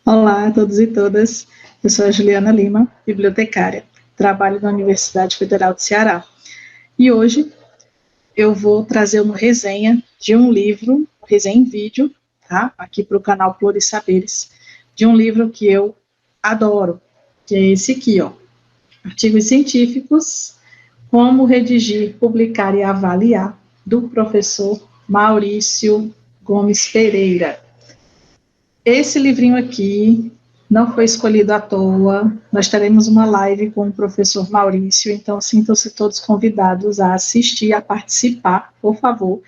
Olá a todos e todas, eu sou a Juliana Lima, bibliotecária, trabalho na Universidade Federal do Ceará, e hoje eu vou trazer uma resenha de um livro, resenha em vídeo, tá? Aqui para o canal Flores Saberes, de um livro que eu adoro, que é esse aqui, ó, Artigos Científicos, Como Redigir, Publicar e Avaliar, do professor Maurício Gomes Pereira. Esse livrinho aqui não foi escolhido à toa, nós teremos uma live com o professor Maurício, então sintam-se todos convidados a assistir, a participar, por favor,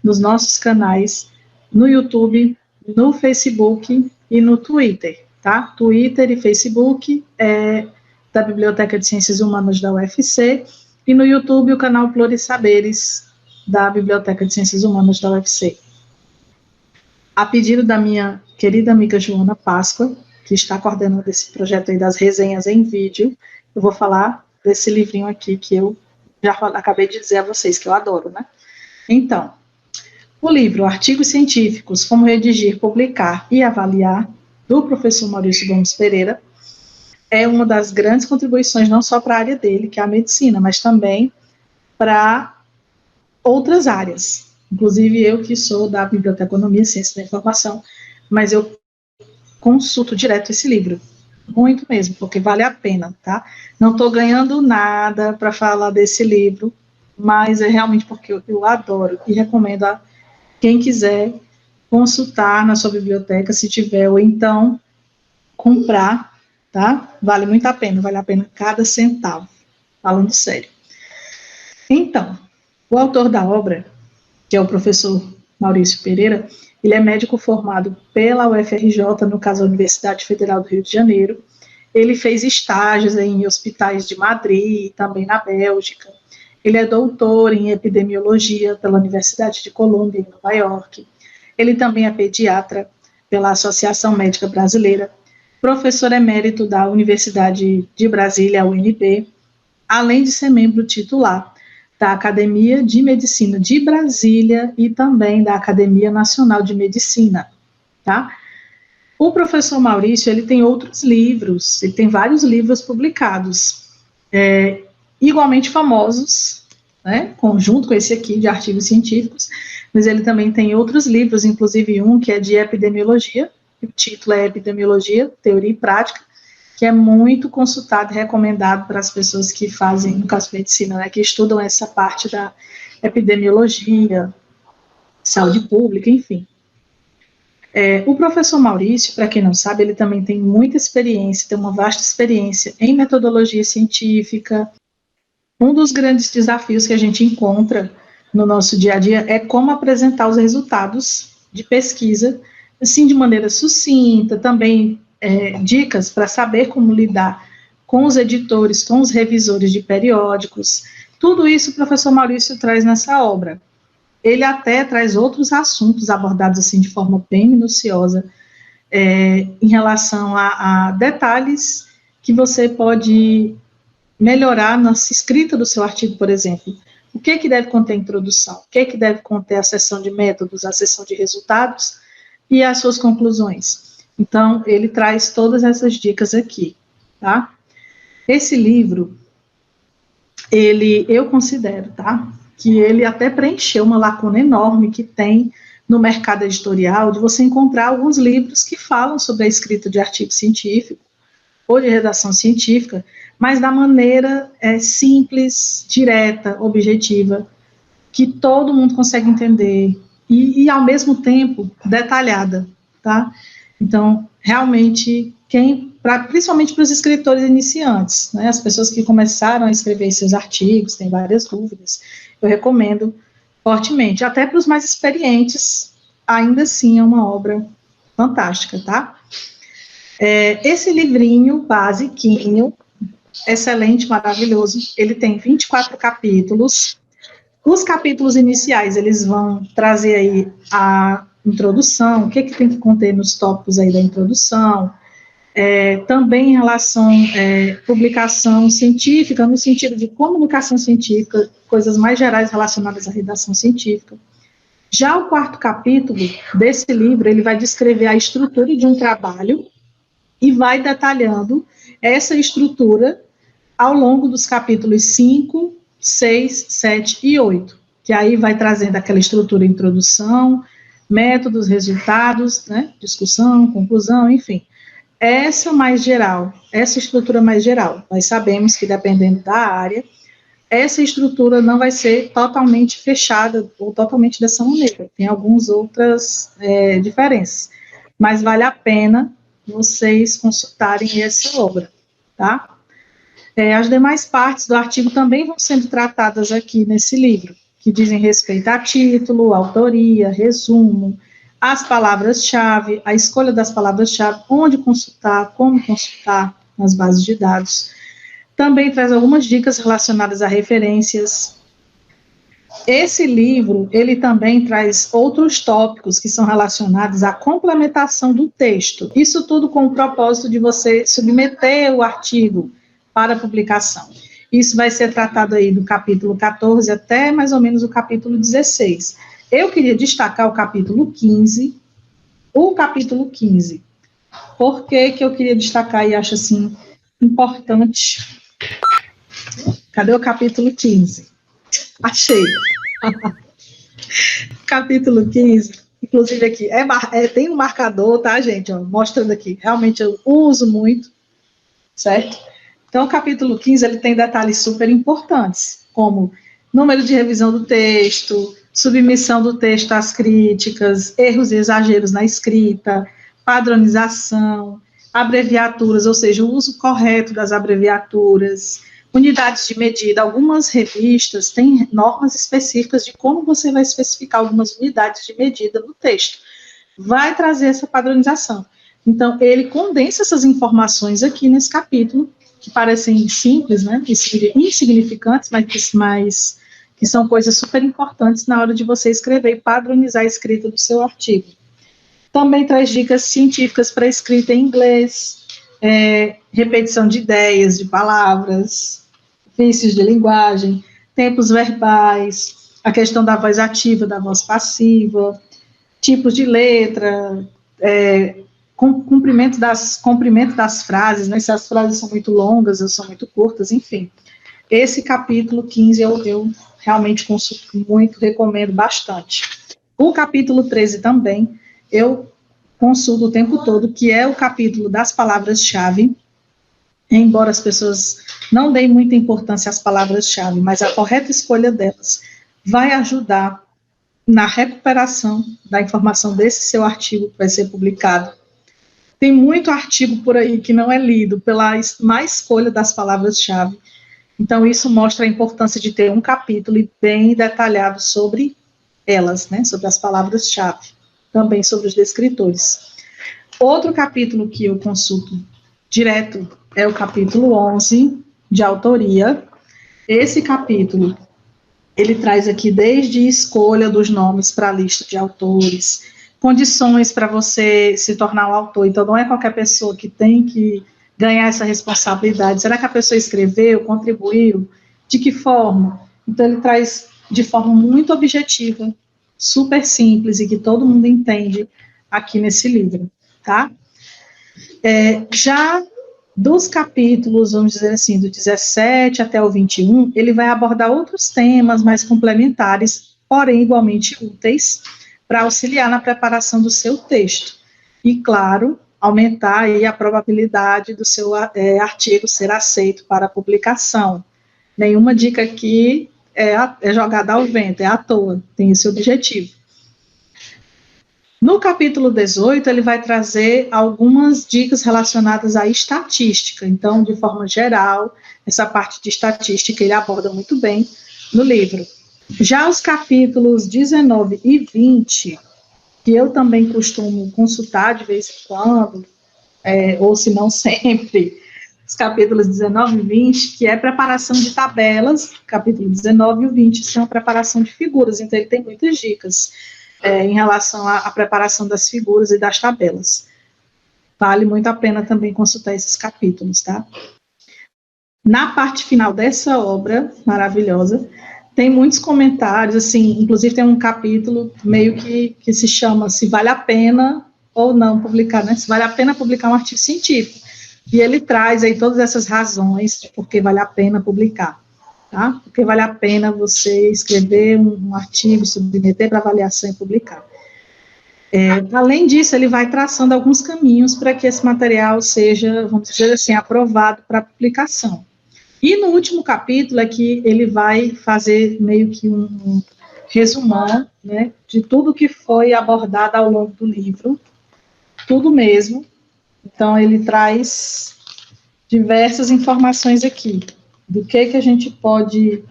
nos nossos canais, no YouTube, no Facebook e no Twitter, tá? Twitter e Facebook é da Biblioteca de Ciências Humanas da UFC, e no YouTube o canal Flores Saberes, da Biblioteca de Ciências Humanas da UFC. A pedido da minha querida amiga Joana Páscoa, que está coordenando esse projeto aí das resenhas em vídeo, eu vou falar desse livrinho aqui que eu já acabei de dizer a vocês que eu adoro, né? Então, o livro Artigos Científicos, Como Redigir, Publicar e Avaliar, do professor Maurício Gomes Pereira, é uma das grandes contribuições não só para a área dele, que é a medicina, mas também para outras áreas. Inclusive eu que sou da Biblioteconomia, Ciência da Informação, mas eu consulto direto esse livro, muito mesmo, porque vale a pena, tá? Não estou ganhando nada para falar desse livro, mas é realmente porque eu adoro e recomendo a quem quiser consultar na sua biblioteca, se tiver, ou então comprar, tá? Vale muito a pena cada centavo, falando sério. Então, o autor da obra, que é o professor Maurício Pereira, ele é médico formado pela UFRJ, no caso a Universidade Federal do Rio de Janeiro. Ele fez estágios em hospitais de Madrid, também na Bélgica. Ele é doutor em epidemiologia pela Universidade de Colômbia, em Nova York. Ele também é pediatra pela Associação Médica Brasileira, professor emérito da Universidade de Brasília, UNB, além de ser membro titular da Academia de Medicina de Brasília e também da Academia Nacional de Medicina, tá? O professor Maurício, ele tem outros livros, ele tem vários livros publicados, igualmente famosos, né, junto com esse aqui de artigos científicos, mas ele também tem outros livros, inclusive um que é de epidemiologia, o título é Epidemiologia, Teoria e Prática, que é muito consultado e recomendado para as pessoas que fazem, no caso, medicina, né, que estudam essa parte da epidemiologia, saúde pública, enfim. O professor Maurício, para quem não sabe, ele também tem muita experiência, tem uma vasta experiência em metodologia científica. Um dos grandes desafios que a gente encontra no nosso dia a dia é como apresentar os resultados de pesquisa, assim, de maneira sucinta, também dicas para saber como lidar com os editores, com os revisores de periódicos. Tudo isso o professor Maurício traz nessa obra. Ele até traz outros assuntos abordados assim de forma bem minuciosa, em relação a detalhes que você pode melhorar na escrita do seu artigo, por exemplo. O que deve conter a introdução? O que deve conter a seção de métodos, a seção de resultados e as suas conclusões? Então, ele traz todas essas dicas aqui, tá? Esse livro, eu considero, tá, que ele até preencheu uma lacuna enorme que tem no mercado editorial, de você encontrar alguns livros que falam sobre a escrita de artigo científico ou de redação científica, mas da maneira simples, direta, objetiva, que todo mundo consegue entender e ao mesmo tempo, detalhada, tá? Então, realmente, principalmente para os escritores iniciantes, né, as pessoas que começaram a escrever seus artigos, têm várias dúvidas, eu recomendo fortemente. Até para os mais experientes, ainda assim é uma obra fantástica, tá? Esse livrinho basiquinho, excelente, maravilhoso, ele tem 24 capítulos. Os capítulos iniciais, eles vão trazer aí a introdução, o que tem que conter nos tópicos aí da introdução, também em relação à publicação científica, no sentido de comunicação científica, coisas mais gerais relacionadas à redação científica. Já o quarto capítulo desse livro, ele vai descrever a estrutura de um trabalho, e vai detalhando essa estrutura ao longo dos capítulos 5, 6, 7 e 8, que aí vai trazendo aquela estrutura introdução, métodos, resultados, né, discussão, conclusão, enfim. Essa mais geral, essa estrutura mais geral. Nós sabemos que dependendo da área, essa estrutura não vai ser totalmente fechada ou totalmente dessa maneira. Tem algumas outras diferenças, mas vale a pena vocês consultarem essa obra, tá? As demais partes do artigo também vão sendo tratadas aqui nesse livro, que dizem respeito a título, autoria, resumo, as palavras-chave, a escolha das palavras-chave, onde consultar, como consultar nas bases de dados. Também traz algumas dicas relacionadas a referências. Esse livro, ele também traz outros tópicos que são relacionados à complementação do texto. Isso tudo com o propósito de você submeter o artigo para publicação. Isso vai ser tratado aí do capítulo 14 até mais ou menos o capítulo 16. Eu queria destacar o capítulo 15. O capítulo 15. Por que eu queria destacar e acho assim importante? Cadê o capítulo 15? Achei. Capítulo 15, inclusive aqui, tem um marcador, tá, gente? Ó, mostrando aqui, realmente eu uso muito, certo? Então, o capítulo 15, ele tem detalhes super importantes, como número de revisão do texto, submissão do texto às críticas, erros e exageros na escrita, padronização, abreviaturas, ou seja, o uso correto das abreviaturas, unidades de medida. Algumas revistas têm normas específicas de como você vai especificar algumas unidades de medida no texto. Vai trazer essa padronização. Então, ele condensa essas informações aqui nesse capítulo, que parecem simples, né, insignificantes, mas que são coisas super importantes na hora de você escrever e padronizar a escrita do seu artigo. Também traz dicas científicas para escrita em inglês, repetição de ideias, de palavras, vícios de linguagem, tempos verbais, a questão da voz ativa, da voz passiva, tipos de letra, comprimento das frases, né, se as frases são muito longas ou são muito curtas, enfim. Esse capítulo 15 eu realmente consulto muito, recomendo bastante. O capítulo 13 também, eu consulto o tempo todo, que é o capítulo das palavras-chave, embora as pessoas não deem muita importância às palavras-chave, mas a correta escolha delas vai ajudar na recuperação da informação desse seu artigo que vai ser publicado. Tem muito artigo por aí que não é lido pela má escolha das palavras-chave. Então, isso mostra a importância de ter um capítulo bem detalhado sobre elas, né, sobre as palavras-chave, também sobre os descritores. Outro capítulo que eu consulto direto é o capítulo 11, de autoria. Esse capítulo, ele traz aqui desde escolha dos nomes para a lista de autores, condições para você se tornar um autor. Então, não é qualquer pessoa que tem que ganhar essa responsabilidade. Será que a pessoa escreveu, contribuiu? De que forma? Então, ele traz de forma muito objetiva, super simples e que todo mundo entende aqui nesse livro, tá? Já dos capítulos, vamos dizer assim, do 17 até o 21, ele vai abordar outros temas mais complementares, porém igualmente úteis, para auxiliar na preparação do seu texto. E, claro, aumentar aí a probabilidade do seu artigo ser aceito para publicação. Nenhuma dica aqui é jogada ao vento, é à toa, tem esse objetivo. No capítulo 18, ele vai trazer algumas dicas relacionadas à estatística. Então, de forma geral, essa parte de estatística ele aborda muito bem no livro. Já os capítulos 19 e 20, que eu também costumo consultar de vez em quando, ou se não sempre, os capítulos 19 e 20, que é preparação de tabelas, capítulo 19 e o 20 são preparação de figuras, então ele tem muitas dicas em relação à preparação das figuras e das tabelas. Vale muito a pena também consultar esses capítulos, tá? Na parte final dessa obra maravilhosa, tem muitos comentários, assim, inclusive tem um capítulo meio que se chama Se Vale a Pena ou não publicar, né? Se vale a pena publicar um artigo científico. E ele traz aí todas essas razões de por que vale a pena publicar, tá? Porque vale a pena você escrever um artigo, submeter para avaliação e publicar. Além disso, ele vai traçando alguns caminhos para que esse material seja, vamos dizer assim, aprovado para publicação. E no último capítulo é que ele vai fazer meio que um resumão, né, de tudo que foi abordado ao longo do livro, tudo mesmo. Então, ele traz diversas informações aqui, do que a gente pode,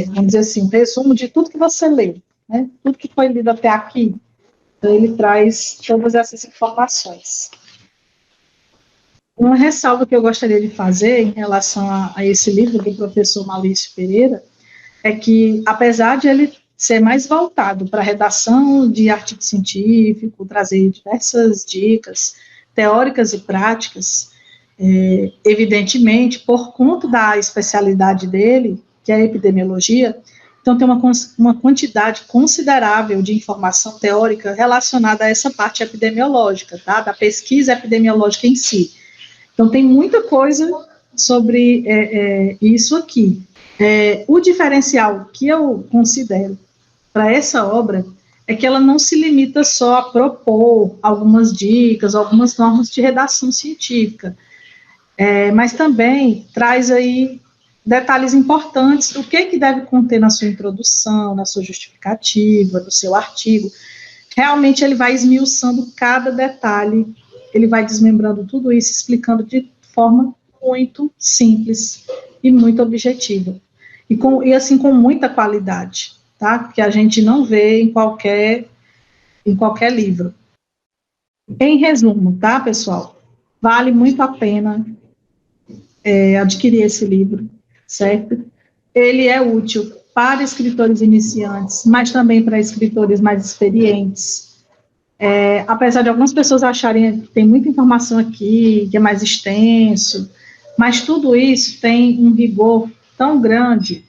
vamos dizer assim, um resumo de tudo que você leu, né, tudo que foi lido até aqui. Então, ele traz todas essas informações. Uma ressalva que eu gostaria de fazer em relação a esse livro do professor Maurício Pereira é que, apesar de ele ser mais voltado para a redação de artigo científico, trazer diversas dicas teóricas e práticas, evidentemente, por conta da especialidade dele, que é a epidemiologia, então tem uma quantidade considerável de informação teórica relacionada a essa parte epidemiológica, tá? Da pesquisa epidemiológica em si. Então tem muita coisa sobre isso aqui. O diferencial que eu considero para essa obra é que ela não se limita só a propor algumas dicas, algumas normas de redação científica, mas também traz aí detalhes importantes do que deve conter na sua introdução, na sua justificativa, no seu artigo. Realmente ele vai esmiuçando cada detalhe, ele vai desmembrando tudo isso, explicando de forma muito simples e muito objetiva. E assim, com muita qualidade, tá? Que a gente não vê em qualquer livro. Em resumo, tá, pessoal? Vale muito a pena adquirir esse livro, certo? Ele é útil para escritores iniciantes, mas também para escritores mais experientes. Apesar de algumas pessoas acharem que tem muita informação aqui, que é mais extenso, mas tudo isso tem um rigor tão grande,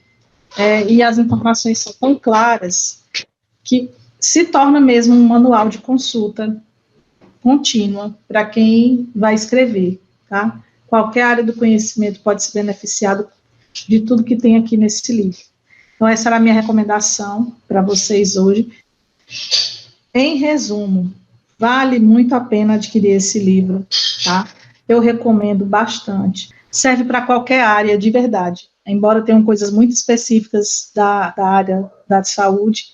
e as informações são tão claras, que se torna mesmo um manual de consulta contínua para quem vai escrever, tá? Qualquer área do conhecimento pode se beneficiar de tudo que tem aqui nesse livro. Então, essa era a minha recomendação para vocês hoje. Em resumo, vale muito a pena adquirir esse livro, tá? Eu recomendo bastante. Serve para qualquer área, de verdade. Embora tenham coisas muito específicas da área da saúde,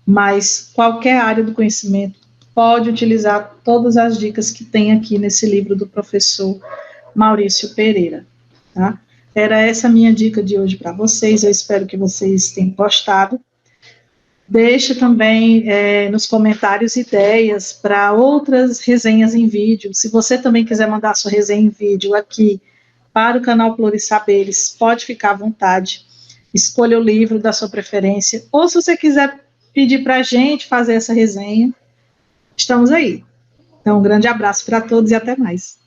mas qualquer área do conhecimento pode utilizar todas as dicas que tem aqui nesse livro do professor Maurício Pereira, tá? Era essa a minha dica de hoje para vocês, eu espero que vocês tenham gostado. Deixe também nos comentários ideias para outras resenhas em vídeo. Se você também quiser mandar sua resenha em vídeo aqui para o canal Plurisaberes, pode ficar à vontade. Escolha o livro da sua preferência, ou se você quiser pedir para a gente fazer essa resenha, estamos aí. Então, um grande abraço para todos e até mais.